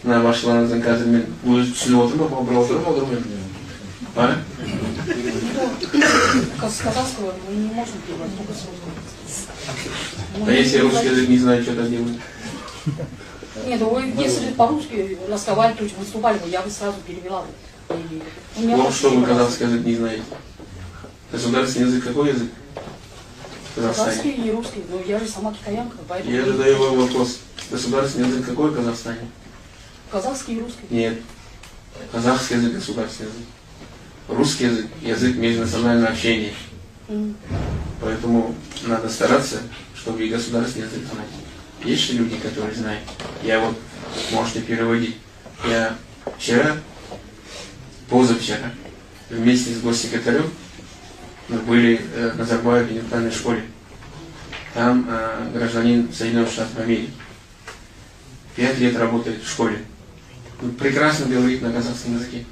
мына башчыларыңыздын қазір мен өзі түсініп отырмын ба, алдырмаймын. А? С казахского мы не можем переводить, только с русского. А если русский язык не знаю, что там делать? Нет, вы, если по-русски разговаривать, то есть выступали бы, я бы сразу перевела бы. Ну, что вы казахский язык не знаете? Государственный язык какой язык? Казахский и русский, но я же сама китаянка, поэтому... Я задаю вам вопрос. Государственный язык какой в Казахстане? Казахский и русский. Нет. Казахский язык государственный язык. Русский язык – язык межнационального общения. Поэтому надо стараться, чтобы и государственный язык знать. Есть же люди, которые знают. Я вот, можете переводить. Я вчера, позавчера, вместе с госсекретарем мы были в Назарбаеве интеллектуальной школе. Там гражданин Соединенных Штатов Америки. 5 лет работает в школе. Он прекрасно говорит на казахском языке.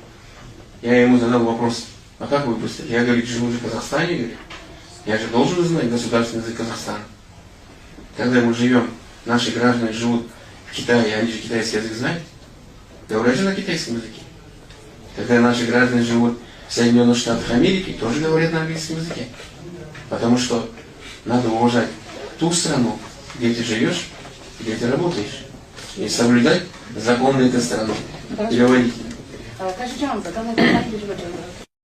Я ему задал вопрос, а как вы быстро? Я, говорит, живу в Казахстане, говорит. Я же должен знать государственный язык Казахстана. Когда мы живем, наши граждане живут в Китае, они же китайский язык знают. Говорят же на китайском языке. Когда наши граждане живут в Соединенных Штатах Америки, тоже говорят на английском языке. Потому что надо уважать ту страну, где ты живешь, где ты работаешь. И соблюдать законы этой страны. Переводить.